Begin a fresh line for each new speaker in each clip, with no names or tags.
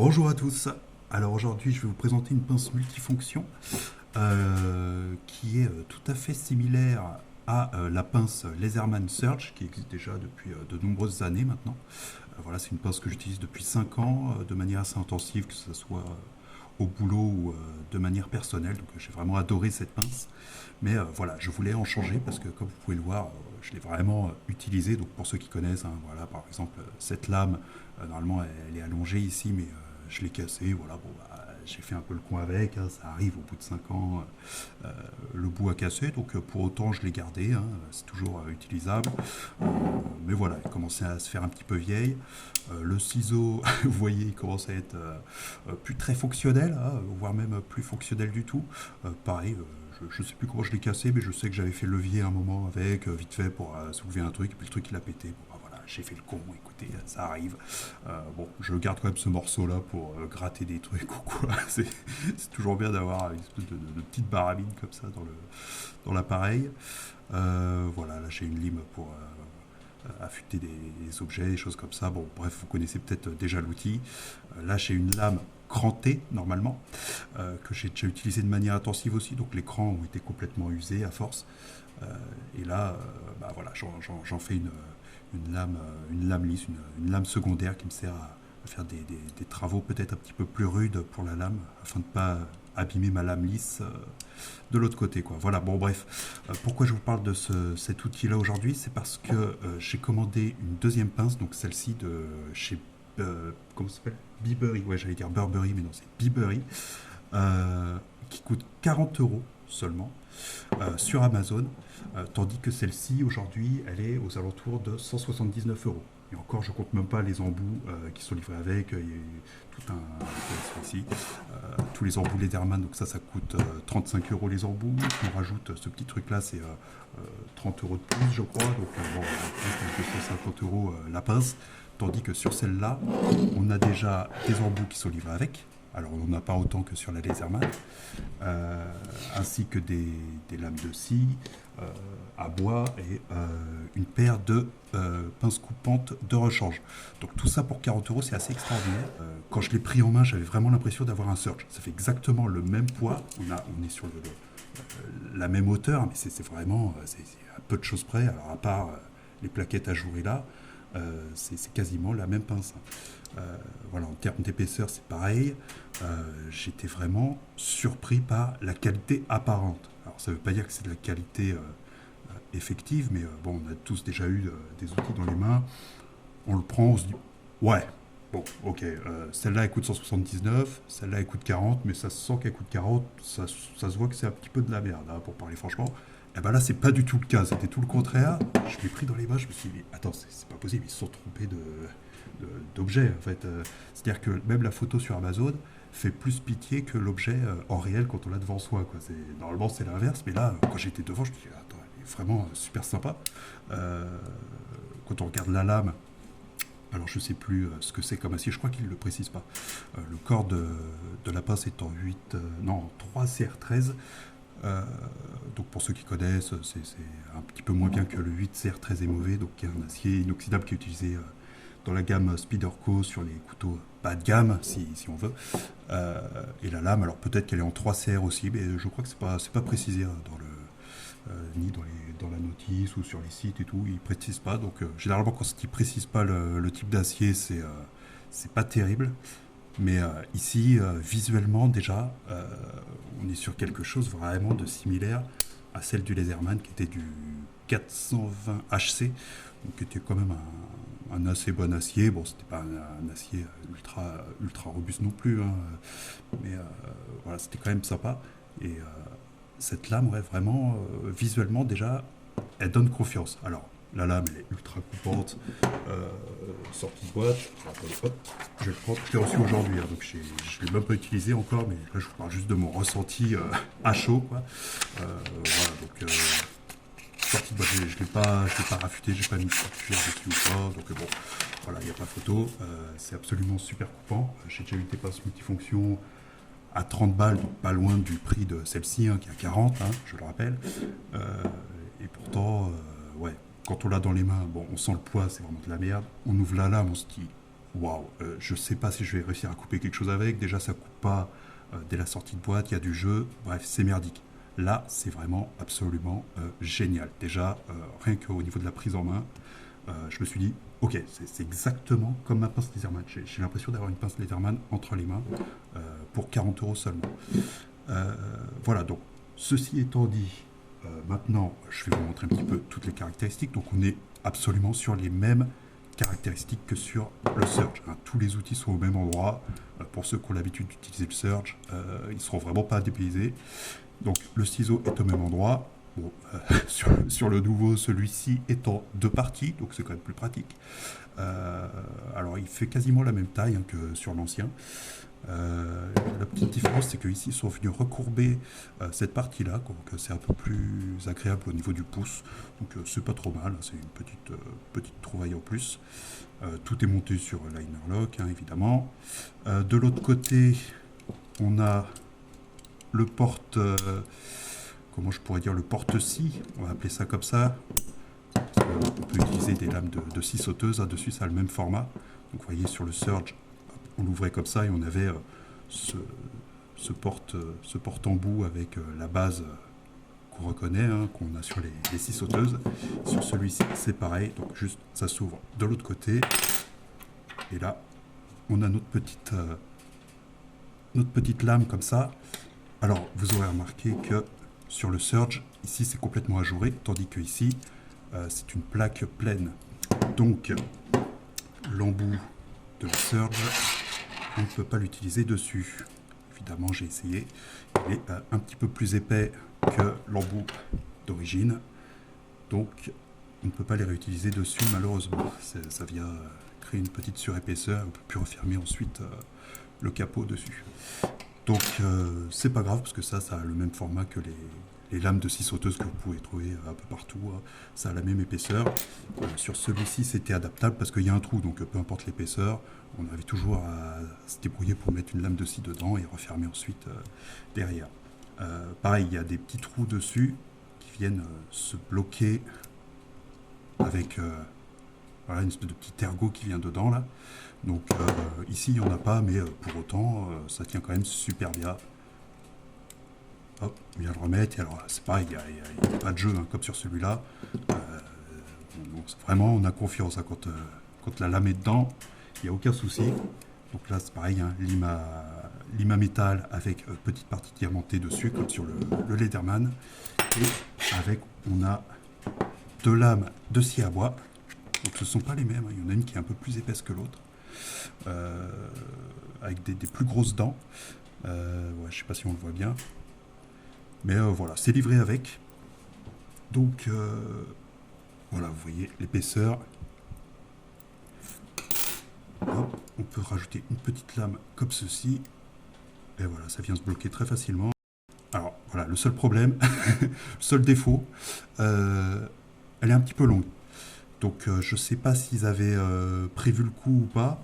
Bonjour à tous. Alors aujourd'hui, je vais vous présenter une pince multifonction qui est tout à fait similaire à la pince Laserman Surge qui existe déjà depuis de nombreuses années maintenant. Voilà, c'est une pince que j'utilise depuis 5 ans de manière assez intensive, que ce soit au boulot ou de manière personnelle. Donc j'ai vraiment adoré cette pince. Mais voilà, je voulais en changer parce que comme vous pouvez le voir, je l'ai vraiment utilisée. Donc pour ceux qui connaissent, hein, voilà, par exemple, cette lame, normalement elle est allongée ici, mais je l'ai cassée. Voilà, bon, bah, j'ai fait un peu le con avec. Hein, ça arrive au bout de 5 ans, le bout a cassé. Donc pour autant, je l'ai gardé. Hein, c'est toujours utilisable. Mais voilà, elle commençait à se faire un petit peu vieille. Le ciseau, vous voyez, il commence à être plus très fonctionnel, hein, voire même plus fonctionnel du tout. Pareil, je ne sais plus comment je l'ai cassé, mais je sais que j'avais fait le levier un moment avec, vite fait pour soulever un truc, et puis le truc il a pété. Bon, bah, voilà, j'ai fait le con, écoutez, ça arrive. Bon, je garde quand même ce morceau-là pour gratter des trucs ou quoi. C'est toujours bien d'avoir une espèce de petite barabine comme ça dans l'appareil. Voilà, là j'ai une lime pour affûter des objets, des choses comme ça. Bon, bref, vous connaissez peut-être déjà l'outil. Là, j'ai une lame crantée, normalement, que j'ai déjà utilisée de manière intensive aussi. Donc, les crans ont été complètement usés à force. Euh, et là, bah, voilà, j'en fais une lame lisse, une lame secondaire qui me sert à faire des travaux peut-être un petit peu plus rudes pour la lame, afin de ne pas abîmer ma lame lisse de l'autre côté, quoi. Voilà, bon bref. Pourquoi je vous parle de cet outil-là aujourd'hui? C'est parce que j'ai commandé une deuxième pince, donc celle-ci de chez... comment ça s'appelle? Beebery, ouais, j'allais dire Burberry, mais non, c'est Beebery, qui coûte 40 euros seulement sur Amazon, tandis que celle-ci, aujourd'hui, elle est aux alentours de 179 euros. Et encore, je compte même pas les embouts qui sont livrés avec. Il y a tout un ici, tous les embouts Lederman, donc ça coûte 35 euros les embouts. On rajoute ce petit truc-là, c'est 30 euros de plus, je crois. Donc bon, plus 250 euros la pince. Tandis que sur celle-là, on a déjà des embouts qui sont livrés avec. Alors on n'en a pas autant que sur la Laserman, ainsi que des lames de scie euh, à bois et une paire de pinces coupantes de rechange. Donc tout ça pour 40 euros, c'est assez extraordinaire. Quand je l'ai pris en main, j'avais vraiment l'impression d'avoir un Surge. Ça fait exactement le même poids, on est sur la même hauteur, mais c'est vraiment c'est à peu de choses près. Alors à part les plaquettes ajourées là, c'est quasiment la même pince. Voilà, en termes d'épaisseur, c'est pareil. J'étais vraiment surpris par la qualité apparente. Alors, ça ne veut pas dire que c'est de la qualité effective, mais bon, on a tous déjà eu des outils dans les mains. On le prend, on se dit, ouais, bon, ok, celle-là elle coûte 179, celle-là elle coûte 40, mais ça se sent qu'elle coûte 40, ça se voit que c'est un petit peu de la merde, hein, pour parler franchement. Et ben là, c'est pas du tout le cas, c'était tout le contraire. Je l'ai pris dans les mains, je me suis dit, attends, c'est pas possible, ils se sont trompés d'objet en fait. C'est-à-dire que même la photo sur Amazon fait plus pitié que l'objet en réel quand on l'a devant soi, quoi. Normalement c'est l'inverse, mais là quand j'étais devant je me suis dit attends, elle est vraiment super sympa. Euh, Quand on regarde la lame, alors je sais plus ce que c'est comme acier, je crois qu'il ne le précise pas. Le corps de la pince est en 8, non, 3 CR13. Euh, donc pour ceux qui connaissent, c'est un petit peu moins bien que le 8 CR13 mauvais, donc qui est un acier inoxydable qui est utilisé dans la gamme Spyderco sur les couteaux bas de gamme, si on veut. Et la lame, alors peut-être qu'elle est en 3 CR aussi, mais je crois que c'est pas précisé hein, ni dans la notice ou sur les sites et tout, ils précisent pas. Donc généralement quand ils précisent pas le type d'acier, c'est pas terrible. Mais ici, visuellement déjà, on est sur quelque chose vraiment de similaire à celle du Laserman qui était du 420 HC, donc qui était quand même un assez bon acier. Bon, c'était pas un acier ultra robuste non plus, hein, mais voilà, c'était quand même sympa. Et cette lame, ouais, vraiment, visuellement déjà, elle donne confiance. Alors, la lame, elle est ultra coupante, euh, sortie de boîte. Attendez, hop, je vais le prendre. Je l'ai reçu aujourd'hui, hein, donc je ne l'ai même pas utilisé encore, mais là, je vous parle juste de mon ressenti à chaud, quoi. Voilà, donc sortie de boîte, je ne l'ai pas raffuté, je n'ai pas mis de structure dessus ou pas, donc bon, voilà, il n'y a pas photo. C'est absolument super coupant. J'ai déjà eu des pinces multifonctions à 30 balles, donc pas loin du prix de celle-ci, hein, qui est à 40, hein, je le rappelle. Euh, et pourtant, ouais, quand on l'a dans les mains, bon, on sent le poids, c'est vraiment de la merde. On ouvre la lame, on se dit, waouh, je sais pas si je vais réussir à couper quelque chose avec. Déjà, ça coupe pas dès la sortie de boîte, il y a du jeu. Bref, c'est merdique. Là, c'est vraiment absolument génial. Déjà, rien qu'au niveau de la prise en main, je me suis dit, ok, c'est exactement comme ma pince Leatherman. J'ai l'impression d'avoir une pince Leatherman entre les mains pour 40 € seulement. Voilà, donc, ceci étant dit, maintenant, je vais vous montrer un petit peu toutes les caractéristiques. Donc, on est absolument sur les mêmes caractéristiques que sur le Surge, hein. Tous les outils sont au même endroit. Pour ceux qui ont l'habitude d'utiliser le Surge, ils ne seront vraiment pas dépaysés. Donc, le ciseau est au même endroit. Bon, sur le nouveau, celui-ci est en deux parties, donc c'est quand même plus pratique. Alors, il fait quasiment la même taille hein, que sur l'ancien. La petite différence, c'est qu'ici, ils sont venus recourber cette partie-là, donc c'est un peu plus agréable au niveau du pouce. Donc, c'est pas trop mal, c'est une petite trouvaille en plus. Tout est monté sur Linerlock, hein, évidemment. De l'autre côté, on a le porte... comment je pourrais dire, le porte-scie, on va appeler ça comme ça. On peut utiliser des lames de scie sauteuse, hein, dessus ça a le même format. Donc vous voyez sur le Surge, on l'ouvrait comme ça et on avait ce porte-embout avec la base qu'on reconnaît, hein, qu'on a sur les scies sauteuses. Sur celui-ci c'est pareil, donc juste ça s'ouvre de l'autre côté. Et là on a notre petite lame comme ça. Alors vous aurez remarqué que sur le Surge, ici c'est complètement ajouré, tandis que ici c'est une plaque pleine. Donc l'embout de la Surge, on ne peut pas l'utiliser dessus. Évidemment j'ai essayé, il est un petit peu plus épais que l'embout d'origine, donc on ne peut pas les réutiliser dessus malheureusement. Ça vient créer une petite surépaisseur, on ne peut plus refermer ensuite le capot dessus. Donc c'est pas grave parce que ça a le même format que les lames de scie sauteuse que vous pouvez trouver un peu partout, hein. Ça a la même épaisseur. Sur celui-ci c'était adaptable parce qu'il y a un trou, donc peu importe l'épaisseur, on arrive toujours à se débrouiller pour mettre une lame de scie dedans et refermer ensuite derrière. Pareil, il y a des petits trous dessus qui viennent se bloquer avec voilà, une espèce de petit ergot qui vient dedans là. Donc ici il n'y en a pas, mais pour autant ça tient quand même super bien. Hop, on vient le remettre, et alors c'est pareil, il n'y a pas de jeu hein, comme sur celui-là. Vraiment on a confiance hein, quand la lame est dedans, il n'y a aucun souci. Donc là c'est pareil, hein, lime à métal avec petite partie diamantée dessus, comme sur le Leatherman. Et avec, on a deux lames de scie à bois. Donc ce ne sont pas les mêmes, hein. Il y en a une qui est un peu plus épaisse que l'autre, avec des plus grosses dents. Ouais, je ne sais pas si on le voit bien. Mais voilà, c'est livré avec. Donc voilà, vous voyez l'épaisseur. Hop, on peut rajouter une petite lame comme ceci. Et voilà, ça vient se bloquer très facilement. Alors voilà, le seul problème, le seul défaut, elle est un petit peu longue. Donc je sais pas s'ils avaient prévu le coup ou pas.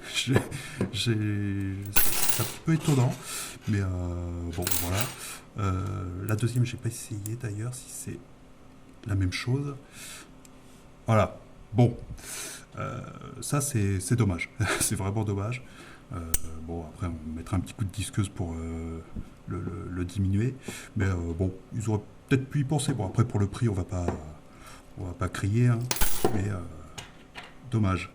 C'est un petit peu étonnant, mais bon voilà. La deuxième, j'ai pas essayé d'ailleurs si c'est la même chose. Voilà. Bon, ça c'est dommage. C'est vraiment dommage. Bon, après on mettra un petit coup de disqueuse pour le diminuer, mais bon, ils auraient peut-être pu y penser. Bon, après pour le prix, on va pas crier, hein, mais dommage.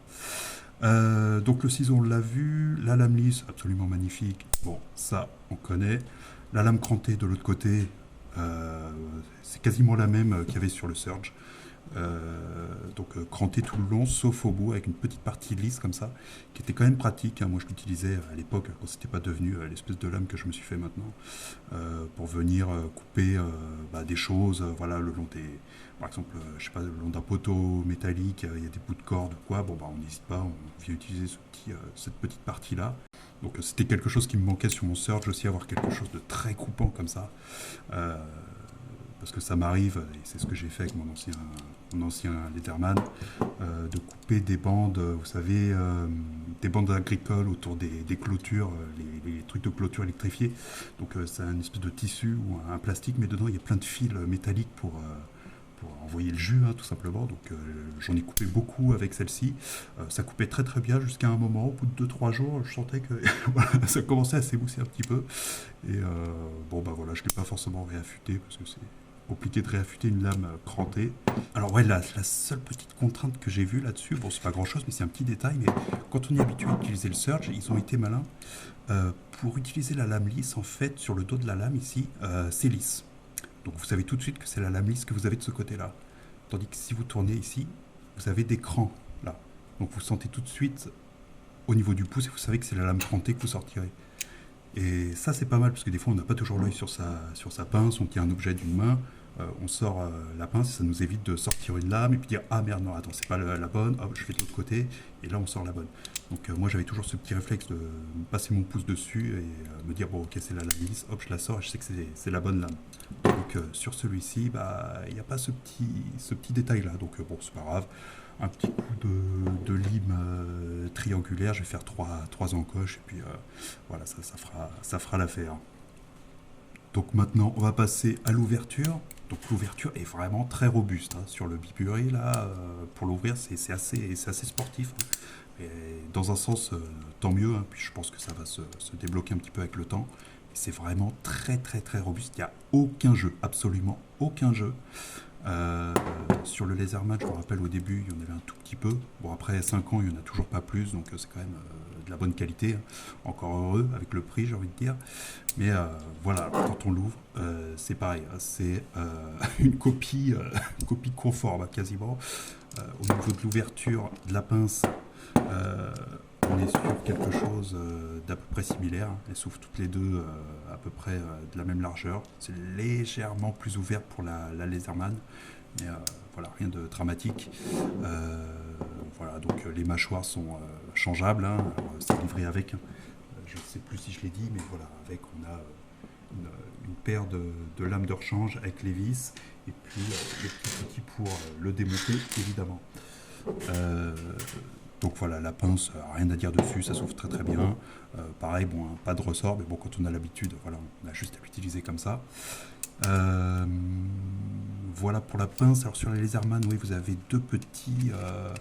Donc le ciseau, on l'a vu. La lame lisse, absolument magnifique. Bon, ça, on connaît. La lame crantée de l'autre côté, c'est quasiment la même qu'il y avait sur le Surge. Donc crantée tout le long, sauf au bout, avec une petite partie lisse comme ça, qui était quand même pratique, hein. Moi, je l'utilisais à l'époque, quand c'était pas devenu l'espèce de lame que je me suis fait maintenant, pour venir couper des choses, voilà, le long des... Par exemple, je sais pas, le long d'un poteau métallique, il y a des bouts de corde ou quoi, bon, on n'hésite pas, on vient utiliser cette petite partie-là. Donc c'était quelque chose qui me manquait sur mon Surge aussi, avoir quelque chose de très coupant comme ça. Parce que ça m'arrive, et c'est ce que j'ai fait avec mon ancien Leatherman, de couper des bandes, vous savez, des bandes agricoles autour des clôtures, les trucs de clôture électrifiés. Donc c'est un espèce de tissu ou un plastique, mais dedans il y a plein de fils métalliques pour pour envoyer le jus, hein, tout simplement. Donc j'en ai coupé beaucoup avec celle-ci. Ça coupait très très bien jusqu'à un moment. Au bout de 2 3 jours, je sentais que voilà, ça commençait à s'émousser un petit peu. Et bon, bah voilà, je ne l'ai pas forcément réaffûté parce que c'est compliqué de réaffûter une lame crantée. Alors ouais, la seule petite contrainte que j'ai vue là-dessus, bon c'est pas grand chose mais c'est un petit détail, mais quand on est habitué à utiliser le surge, ils ont été malins. Pour utiliser la lame lisse, en fait, sur le dos de la lame ici, c'est lisse. Donc vous savez tout de suite que c'est la lame lisse que vous avez de ce côté-là. Tandis que si vous tournez ici, vous avez des crans là. Donc vous sentez tout de suite au niveau du pouce et vous savez que c'est la lame crantée que vous sortirez. Et ça, c'est pas mal parce que des fois, on n'a pas toujours l'œil sur sa pince, on tient un objet d'une main, on sort la pince et ça nous évite de sortir une lame et puis dire ah merde, non, attends, c'est pas la bonne, hop, je fais de l'autre côté et là, on sort la bonne. Donc, moi, j'avais toujours ce petit réflexe de passer mon pouce dessus et me dire bon, ok, c'est la lame lisse, hop, je la sors et je sais que c'est la bonne lame. Donc, sur celui-ci, bah, il n'y a pas ce petit détail là, donc bon, c'est pas grave. Un petit coup de lime triangulaire, je vais faire trois encoches et puis voilà, ça fera l'affaire. Donc maintenant, on va passer à l'ouverture. Donc l'ouverture est vraiment très robuste, hein. Sur le bipuri, là, pour l'ouvrir, c'est assez sportif, hein. Et dans un sens, tant mieux, hein. Puis je pense que ça va se débloquer un petit peu avec le temps. C'est vraiment très très très robuste. Il n'y a aucun jeu, absolument aucun jeu. Sur le Laserman, je me rappelle au début, il y en avait un tout petit peu. Bon, après 5 ans, il n'y en a toujours pas plus, donc c'est quand même de la bonne qualité, hein. Encore heureux avec le prix, j'ai envie de dire. Mais voilà, quand on l'ouvre, c'est pareil, hein. C'est une copie conforme, quasiment. Au niveau de l'ouverture de la pince, euh, on est sur quelque chose d'à peu près similaire. Elles s'ouvrent toutes les deux à peu près de la même largeur. C'est légèrement plus ouvert pour la Laserman, mais voilà, rien de dramatique. Euh, voilà, donc les mâchoires sont changeables, hein. C'est livré avec, hein. Je ne sais plus si je l'ai dit, mais voilà, avec on a une paire de lames de rechange avec les vis et puis les petits outils pour le démonter, évidemment. Euh, donc voilà, la pince, rien à dire dessus, ça s'ouvre très très bien. Pareil, bon, hein, pas de ressort, mais bon, quand on a l'habitude, voilà, on a juste à l'utiliser comme ça. Euh, voilà pour la pince. Alors sur les Laserman, oui, vous avez euh,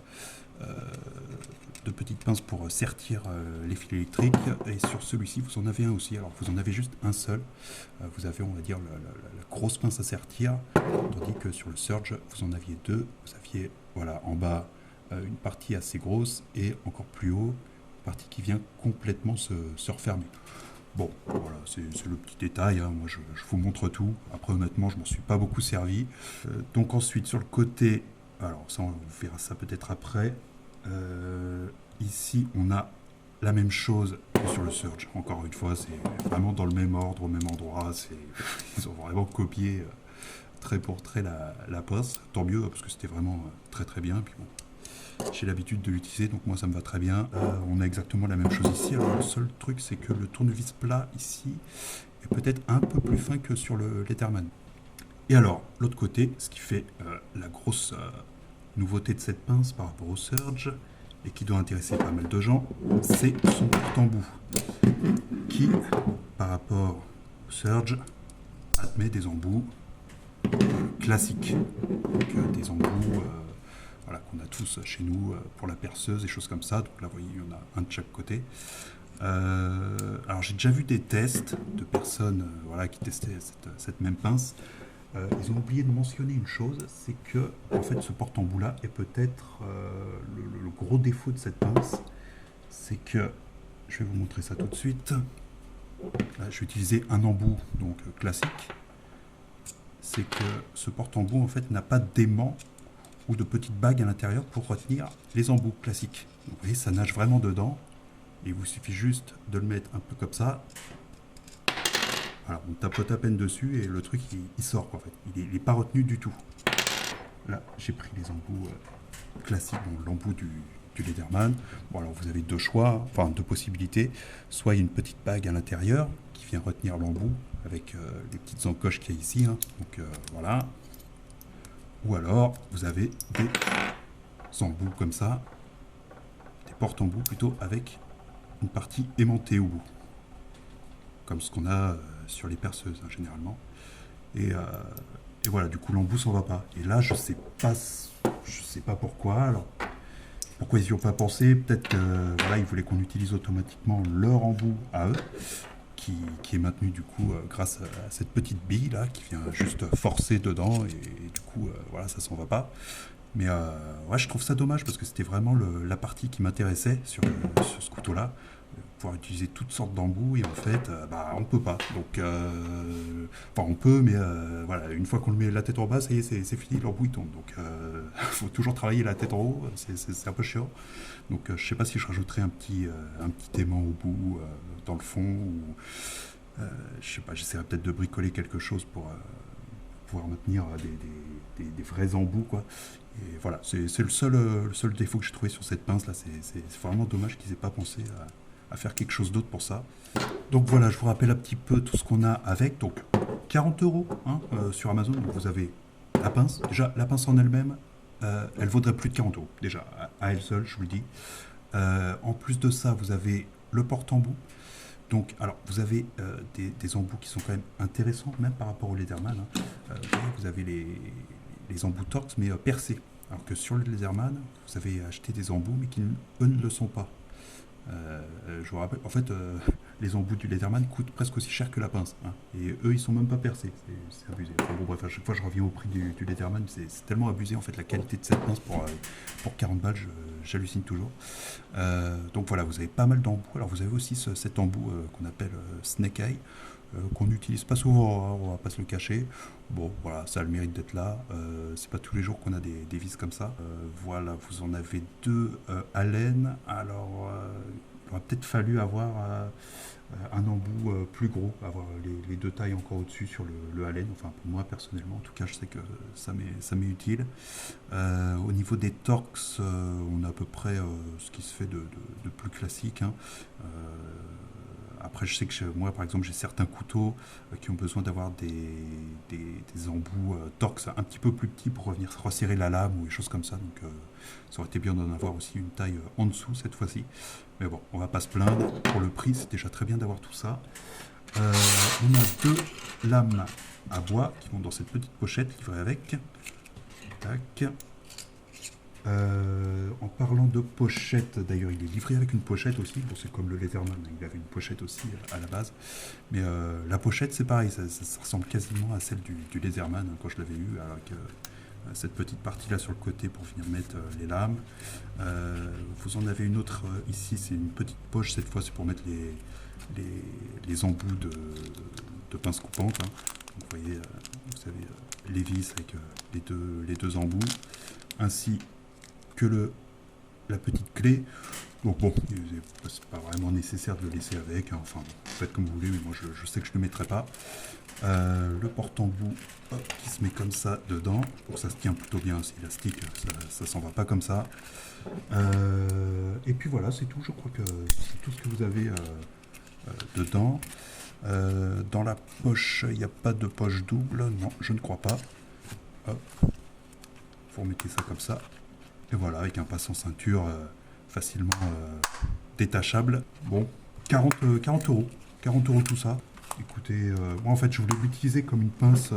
deux petites pinces pour sertir les fils électriques. Et sur celui-ci, vous en avez un aussi. Alors vous en avez juste un seul. Vous avez, on va dire, la grosse pince à sertir, tandis que sur le Surge, vous en aviez deux. Vous aviez, voilà, en bas une partie assez grosse et encore plus haut, une partie qui vient complètement se refermer. Bon, voilà, c'est le petit détail, hein. Moi, je vous montre tout. Après, honnêtement, je m'en suis pas beaucoup servi. Donc ensuite, sur le côté, alors ça, on verra ça peut-être après. Euh, Ici, on a la même chose que sur le Surge. Encore une fois, c'est vraiment dans le même ordre, au même endroit. Ils ont vraiment copié trait pour trait la pince. Tant mieux, parce que c'était vraiment très très bien. Puis bon, j'ai l'habitude de l'utiliser, donc moi ça me va très bien. On a exactement la même chose ici. Alors le seul truc, c'est que le tournevis plat ici est peut-être un peu plus fin que sur le Letterman. Et alors, l'autre côté, ce qui fait la grosse nouveauté de cette pince par rapport au Surge, et qui doit intéresser pas mal de gens, c'est son porte-embout, qui, par rapport au Surge, admet des embouts classiques. Donc des embouts voilà, qu'on a tous chez nous pour la perceuse, des choses comme ça. Donc là, vous voyez, il y en a un de chaque côté. Alors j'ai déjà vu des tests de personnes voilà, qui testaient cette même pince. Ils ont oublié de mentionner une chose, c'est que en fait ce porte-embout là est peut-être le gros défaut de cette pince, c'est que je vais vous montrer ça tout de suite. Là, je vais utiliser un embout donc classique. C'est que ce porte-embout en fait n'a pas d'aimant ou de petites bagues à l'intérieur pour retenir les embouts classiques. Donc, vous voyez, ça nage vraiment dedans. Et il vous suffit juste de le mettre un peu comme ça. Voilà, on tapote à peine dessus et le truc il sort quoi, en fait. Il est pas retenu du tout. Là, j'ai pris les embouts classiques, donc l'embout du Lederman. Bon, alors vous avez deux choix, enfin deux possibilités. Soit il y a une petite bague à l'intérieur qui vient retenir l'embout avec les petites encoches qu'il y a ici, hein. Donc voilà. Ou alors vous avez des embouts comme ça, des porte-embouts plutôt avec une partie aimantée au bout, comme ce qu'on a sur les perceuses hein, généralement. Et Et voilà, du coup l'embout s'en va pas. Et là, je sais pas pourquoi. Alors, pourquoi ils n'y ont pas pensé? Peut-être que voilà, ils voulaient qu'on utilise automatiquement leur embout à eux, qui est maintenu du coup grâce à cette petite bille là qui vient juste forcer dedans et du coup voilà, ça s'en va pas. Mais ouais, je trouve ça dommage parce que c'était vraiment la partie qui m'intéressait sur ce couteau-là. Pouvoir utiliser toutes sortes d'embouts et en fait, bah, on peut pas. Donc, enfin, on peut, mais voilà, une fois qu'on le met la tête en bas, ça y est, c'est fini, l'embout il tombe. Donc, faut toujours travailler la tête en haut, c'est un peu chiant. Donc, je sais pas si je rajouterai un petit aimant au bout, dans le fond, ou je sais pas, j'essaierai peut-être de bricoler quelque chose pour pouvoir maintenir des vrais embouts, quoi. Et voilà, c'est le seul défaut que j'ai trouvé sur cette pince là. C'est vraiment dommage qu'ils aient pas pensé à faire quelque chose d'autre pour ça. Donc voilà, je vous rappelle un petit peu tout ce qu'on a avec. Donc 40 euros hein, sur Amazon. Donc vous avez la pince. Déjà, la pince en elle-même, elle vaudrait plus de 40 euros. Déjà, à elle seule, je vous le dis. En plus de ça, vous avez le porte-embout. Donc, alors, vous avez des embouts qui sont quand même intéressants, même par rapport au Leatherman. Hein. Vous avez les embouts Torx, mais percés. Alors que sur le Leatherman, vous avez acheté des embouts, mais qui, eux, ne le sont pas. Je vous rappelle, en fait, les embouts du Leatherman coûtent presque aussi cher que la pince. Hein. Et eux, ils sont même pas percés. C'est abusé. Enfin, bon, bref, à chaque fois, je reviens au prix du Leatherman. C'est tellement abusé, en fait, la qualité de cette pince pour 40 balles, j'hallucine toujours. Donc voilà, vous avez pas mal d'embouts. Alors, vous avez aussi cet embout qu'on appelle Snake Eye. Qu'on n'utilise pas souvent, hein, on va pas se le cacher. Bon, voilà, ça a le mérite d'être là. C'est pas tous les jours qu'on a des vis comme ça. Voilà, vous en avez deux à laine. Alors, il aurait peut-être fallu avoir un embout plus gros, avoir les deux tailles encore au-dessus sur le haleine. Enfin, pour moi personnellement, en tout cas, je sais que ça m'est utile. Au niveau des torx, on a à peu près ce qui se fait de plus classique. Hein. Euh, Après, je sais que moi, par exemple, j'ai certains couteaux qui ont besoin d'avoir des embouts torx un petit peu plus petits pour revenir resserrer la lame ou des choses comme ça. Donc, ça aurait été bien d'en avoir aussi une taille en dessous cette fois-ci. Mais bon, on va pas se plaindre. Pour le prix, c'est déjà très bien d'avoir tout ça. On a deux lames à bois qui vont dans cette petite pochette livrée avec. Tac. En parlant de pochette, d'ailleurs, il est livré avec une pochette aussi. Bon, c'est comme le Leatherman, il avait une pochette aussi à la base. Mais la pochette, c'est pareil, ça ressemble quasiment à celle du Leatherman hein, quand je l'avais eu, avec cette petite partie-là sur le côté pour venir mettre les lames. Vous en avez une autre ici, c'est une petite poche, cette fois, c'est pour mettre les embouts de pince coupante. Hein. Donc, vous voyez, vous avez les vis avec les deux embouts, ainsi que la petite clé. Donc bon, c'est pas vraiment nécessaire de le laisser avec. Hein. Enfin, bon, faites comme vous voulez, mais moi je sais que je ne le mettrai pas. Le porte-embout qui se met comme ça dedans. Donc ça se tient plutôt bien, c'est élastique, ça s'en va pas comme ça. Et puis voilà, c'est tout. Je crois que c'est tout ce que vous avez dedans. Dans la poche, il n'y a pas de poche double. Non, je ne crois pas. Hop. Vous remettez ça comme ça. Et voilà, avec un passe en ceinture facilement détachable. Bon, 40 euros. 40 euros tout ça. Écoutez, moi en fait je voulais l'utiliser comme une pince,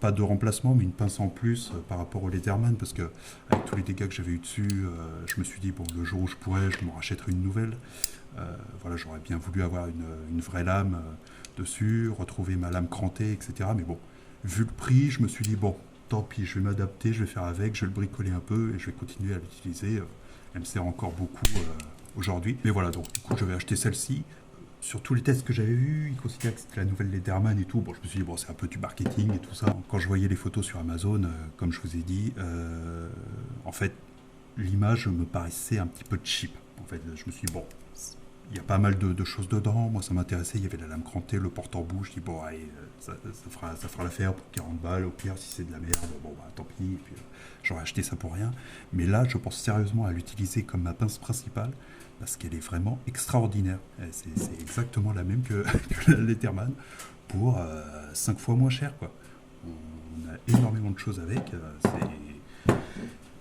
pas de remplacement, mais une pince en plus par rapport au Leatherman, parce que avec tous les dégâts que j'avais eu dessus, je me suis dit, bon, le jour où je pourrais, je m'en rachèterai une nouvelle. Voilà, j'aurais bien voulu avoir une vraie lame dessus, retrouver ma lame crantée, etc. Mais bon, vu le prix, je me suis dit, bon, tant pis, je vais m'adapter, je vais faire avec, je vais le bricoler un peu et je vais continuer à l'utiliser. Elle me sert encore beaucoup aujourd'hui. Mais voilà, donc du coup, je vais acheter celle-ci. Sur tous les tests que j'avais vus, ils considéraient que c'était la nouvelle Leatherman et tout. Bon, je me suis dit, bon, c'est un peu du marketing et tout ça. Quand je voyais les photos sur Amazon, comme je vous ai dit, en fait, l'image me paraissait un petit peu cheap. En fait, je me suis dit, bon, il y a pas mal de choses dedans. Moi, ça m'intéressait. Il y avait la lame crantée, le porte-en-bout. Je dis, bon, allez, ça fera l'affaire pour 40 balles. Au pire, si c'est de la merde, bon, bah, tant pis. Et puis, j'aurais acheté ça pour rien. Mais là, je pense sérieusement à l'utiliser comme ma pince principale parce qu'elle est vraiment extraordinaire. C'est exactement la même que la Leatherman pour 5 fois moins cher, quoi. On a énormément de choses avec.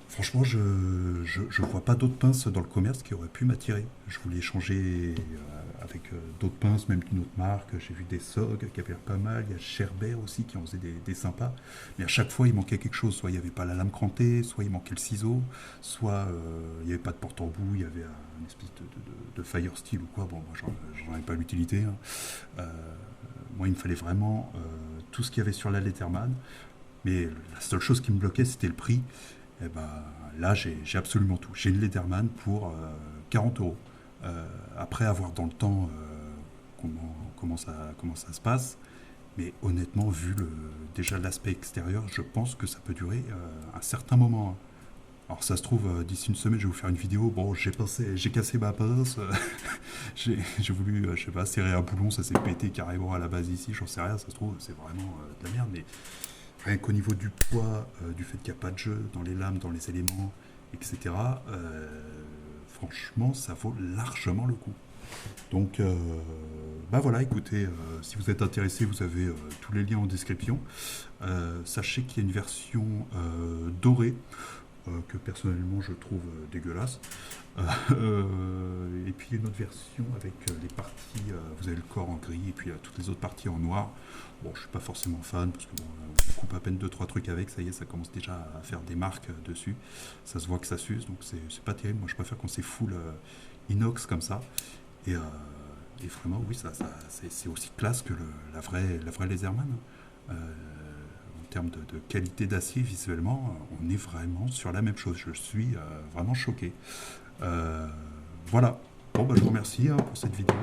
Franchement, je vois pas d'autres pinces dans le commerce qui auraient pu m'attirer. Je voulais changer avec d'autres pinces, même d'une autre marque. J'ai vu des SOG qui avaient l'air pas mal. Il y a Sherbet aussi qui en faisait des sympas. Mais à chaque fois, il manquait quelque chose. Soit il n'y avait pas la lame crantée, soit il manquait le ciseau, soit il n'y avait pas de porte-en-bout, il y avait une espèce de Fire Steel ou quoi. Bon, moi, j'en avais pas l'utilité. Hein. Euh, Moi, il me fallait vraiment tout ce qu'il y avait sur la Letterman. Mais la seule chose qui me bloquait, c'était le prix. Et ben, là, j'ai absolument tout. J'ai une Lederman pour 40 euros. Après avoir dans le temps comment ça se passe, mais honnêtement, vu déjà l'aspect extérieur, je pense que ça peut durer un certain moment. Hein. Alors ça se trouve, d'ici une semaine, je vais vous faire une vidéo. Bon, j'ai cassé ma pince, j'ai voulu, je sais pas, serrer un boulon, ça s'est pété carrément à la base ici, j'en sais rien, ça se trouve, c'est vraiment de la merde, mais rien qu'au niveau du poids, du fait qu'il n'y a pas de jeu dans les lames, dans les éléments, etc., franchement, ça vaut largement le coup. Donc, bah voilà, écoutez, si vous êtes intéressé, vous avez tous les liens en description. Sachez qu'il y a une version dorée que personnellement je trouve dégueulasse. Et puis une autre version avec les parties, vous avez le corps en gris et puis toutes les autres parties en noir. Bon, je suis pas forcément fan parce que bon, on coupe à peine deux trois trucs avec, ça y est, ça commence déjà à faire des marques dessus. Ça se voit que ça s'use, donc c'est pas terrible. Moi, je préfère quand c'est full inox comme ça. Et, vraiment, oui, c'est aussi classe que la vraie Laserman. Euh, En termes de qualité d'acier visuellement, on est vraiment sur la même chose. Je suis vraiment choqué. Euh, voilà. Bon, bah, je vous remercie pour cette vidéo.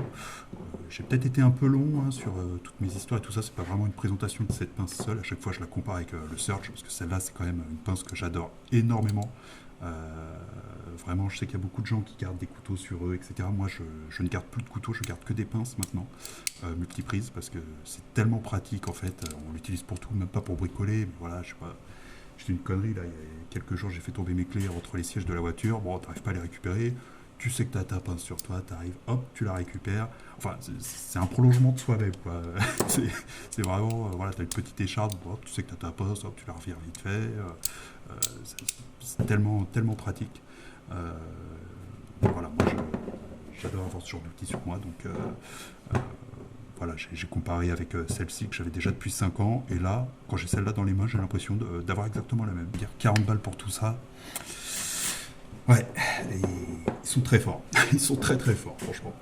J'ai peut-être été un peu long sur toutes mes histoires et tout ça. C'est pas vraiment une présentation de cette pince seule. À chaque fois, je la compare avec le Surge parce que celle-là, c'est quand même une pince que j'adore énormément. Vraiment, je sais qu'il y a beaucoup de gens qui gardent des couteaux sur eux, etc. Moi, je ne garde plus de couteaux, je garde que des pinces maintenant, multiprises, parce que c'est tellement pratique en fait. On l'utilise pour tout, même pas pour bricoler. Mais voilà, je sais pas. J'ai fait une connerie là. Il y a quelques jours, j'ai fait tomber mes clés entre les sièges de la voiture. Bon, t'arrives pas à les récupérer. Tu sais que tu as ta pince sur toi, tu arrives, hop, tu la récupères. Enfin, c'est un prolongement de soi-même, quoi. C'est vraiment, voilà, tu as une petite écharpe, hop, tu sais que tu as ta pince, hop, tu la revires vite fait. C'est tellement, tellement pratique. Euh, voilà, moi j'adore avoir ce genre d'outils sur moi, donc voilà, j'ai comparé avec celle-ci que j'avais déjà depuis 5 ans, et là, quand j'ai celle-là dans les mains, j'ai l'impression d'avoir exactement la même. Dire 40 balles pour tout ça, ouais, et ils sont très forts, ils sont très très forts, franchement.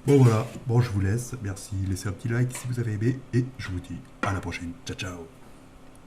Bon voilà, bon je vous laisse, merci, laissez un petit like si vous avez aimé, et je vous dis à la prochaine, ciao ciao.